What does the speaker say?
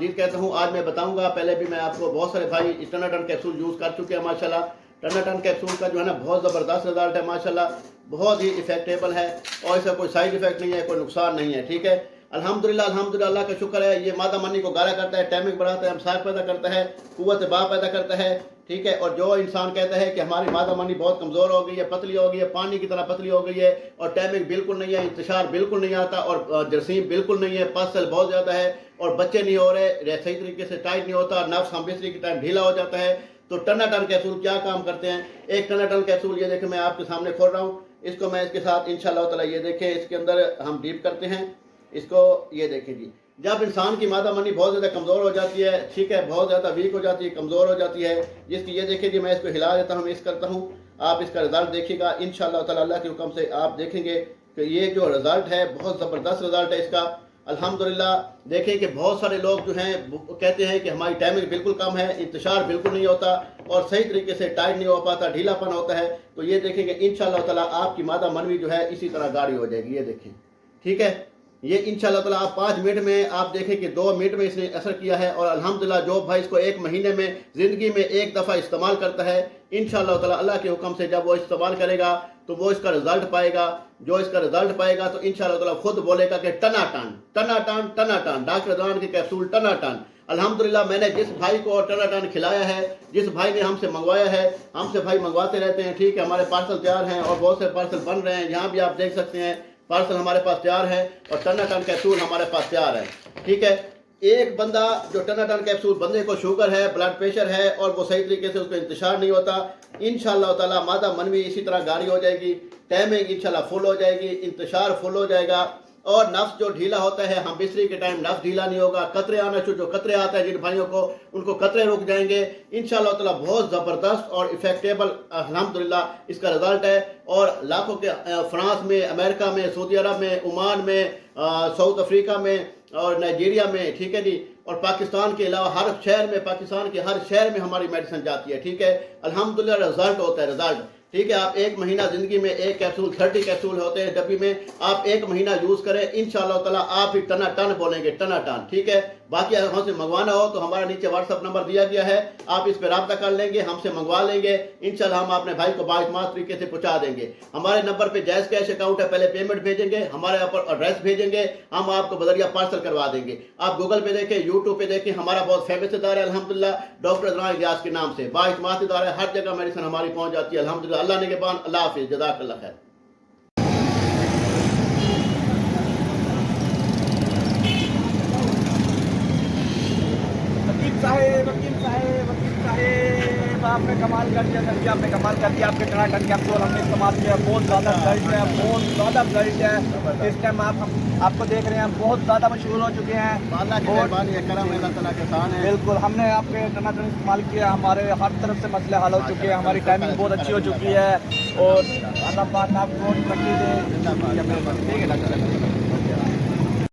आमदीद कहता हूँ। आज मैं बताऊंगा, पहले भी मैं आपको, बहुत सारे भाई टनाटन कैप्सूल यूज़ कर चुके हैं माशाल्लाह। टनाटन कैप्सूल का जो है ना बहुत ज़बरदस्त रिजल्ट है माशाल्लाह, बहुत ही इफेक्टेबल है और इसका कोई साइड इफेक्ट नहीं है, कोई नुकसान नहीं है। ठीक है, अल्हम्दुलिल्लाह अल्हम्दुलिल्लाह, अल्लाह का शुक्र है। ये मादा मनी को गाढ़ा करता है, टैमिक बढ़ाता है, अमसाक पैदा करता है, कुव्वत बा पैदा करता है। ठीक है, और जो इंसान कहता है कि हमारी मादा मनी बहुत कमज़ोर हो गई है, पतली हो गई है, पानी की तरह पतली हो गई है और टैमिक बिल्कुल नहीं है, इंतशार बिल्कुल नहीं आता और जरसीम बिल्कुल नहीं है, पसल बहुत ज़्यादा है और बच्चे नहीं हो रहे, सही तरीके से टाइट नहीं होता, नफ्स हम बिस्तरी के टाइम ढीला हो जाता है, तो टनाटन कैप्सूल क्या काम करते हैं। एक टनाटन कैप्सूल ये देखें, मैं आपके सामने खोल रहा हूँ इसको, मैं इसके साथ इंशाल्लाह ताला, ये देखें इसके अंदर हम डीप करते हैं इसको। ये देखें जी, जब इंसान की मादा मनी बहुत ज़्यादा कमज़ोर हो जाती है, ठीक है, बहुत ज़्यादा वीक हो जाती है, कमज़ोर हो जाती है, जिसकी ये देखें जी, मैं इसको हिला देता हूँ, मिक्स करता हूँ, आप इसका रिजल्ट देखिएगा इंशाल्लाह ताला, अल्लाह के हुक्म से आप देखेंगे कि ये जो रिजल्ट है बहुत ज़बरदस्त रिजल्ट है इसका अल्हम्दुलिल्लाह। देखें कि बहुत सारे लोग जो हैं कहते हैं कि हमारी टाइमिंग बिल्कुल कम है, इंतशार बिल्कुल नहीं होता और सही तरीके से टाइट नहीं हो पाता, ढीलापन होता है। तो ये देखेंगे इंशाल्लाह ताला आपकी मादा मनवी जो है इसी तरह गाढ़ी हो जाएगी। ये देखें, ठीक है, ये इंशाल्लाह ताला आप 5 मिनट में आप देखें कि 2 मिनट में इसने असर किया है और अल्हम्दुलिल्लाह जो भाई इसको 1 महीने में ज़िंदगी में एक दफ़ा इस्तेमाल करता है, इंशाल्लाह ताला अल्लाह के हुक्म से जब वो इस्तेमाल करेगा तो वो इसका रिजल्ट पाएगा। जो इसका रिजल्ट पाएगा तो इंशाल्लाह ताला खुद बोलेगा कि टनाटन टनाटन टनाटन, डॉक्टर रज़वान के कैप्सूल टनाटन। अल्हम्दुलिल्लाह, मैंने जिस भाई को टनाटन खिलाया है, जिस भाई ने हमसे मंगवाया है, हमसे भाई मंगवाते रहते हैं, ठीक है, हमारे पार्सल तैयार हैं और बहुत से पार्सल बन रहे हैं, यहाँ भी आप देख सकते हैं पार्सल हमारे पास तैयार है और टनाटन कैप्सूल हमारे पास तैयार है। ठीक है, एक बंदा जो टनाटन कैप्सूल, बंदे को शुगर है, ब्लड प्रेशर है और वो सही तरीके से उसको इंतशार नहीं होता, इंशाल्लाह ताला मादा मनवी इसी तरह गाढ़ी हो जाएगी, टाइमिंग इंशाल्लाह फुल हो जाएगी, इंतशार फुल हो जाएगा और नफ्स जो ढीला होता है, हम बिस्तरी के टाइम नफ्स ढीला नहीं होगा, कतरे आना शुरू, जो कतरे आता है जिन भाइयों को, उनको कतरे रुक जाएंगे इंशाल्लाह ताला। बहुत ज़बरदस्त और इफेक्टेबल अल्हम्दुलिल्लाह इसका रिजल्ट है और लाखों के फ्रांस में, अमेरिका में, सऊदी अरब में, ओमान में, साउथ अफ्रीका में और नाइजीरिया में, ठीक है जी, और पाकिस्तान के अलावा हर शहर में, पाकिस्तान के हर शहर में हमारी मेडिसिन जाती है। ठीक है, अल्हम्दुलिल्लाह रिजल्ट होता है, रिजल्ट। ठीक है, आप 1 महीना ज़िंदगी में एक कैप्सूल, 30 कैप्सूल होते हैं डब्बी में, आप 1 महीना यूज़ करें, इंशाल्लाह ताला आप ही टनाटन बोलेंगे, टनाटन। ठीक है, बाकी अगर हमसे मंगवाना हो तो हमारा नीचे व्हाट्सअप नंबर दिया गया है, आप इस पर रब्ता कर लेंगे, हमसे मंगवा लेंगे, इंशाल्लाह हम अपने भाई को बाइतमाद तरीके से पहुंचा देंगे। हमारे नंबर पे जायज़ कैश अकाउंट है, पहले पेमेंट भेजेंगे, हमारे ऊपर एड्रेस भेजेंगे, हम आपको बदरिया पार्सल करवा देंगे। आप गूगल पे देखें, यूट्यूब पे देखें, हमारा बहुत फेमस इदारा है अल्हम्दुलिल्लाह, डॉक्टर रज़वान इलियास के नाम से बाइतमाद इदारा है, हर जगह मेडिसिन हमारी पहुंच जाती है अल्हम्दुलिल्लाह। अल्लाह ने के बाद, अल्लाह हाफिज़, जज़ाकल्लाह खैर। आपने कमाल कर दिया सर जी, आपने कमाल कर दिया। आपके टनाटन कैप्सूल हमने इस्तेमाल किया, बहुत ज़्यादा रिजल्ट है, बहुत ज़्यादा रिजल्ट है। इस टाइम आपको देख रहे हैं, बहुत ज़्यादा मशहूर हो चुके हैं। अल्लाह की मेहरबानी है, करम है, अल्लाह ताला के एहसान है। बिल्कुल, हमने आपके टनाटन इस्तेमाल किया, हमारे हर तरफ से मसले हल हो चुके हैं, हमारी टाइमिंग बहुत अच्छी हो चुकी है और अल्लाह पाक आपको तरक्की दे। ठीक है डॉक्टर साहब।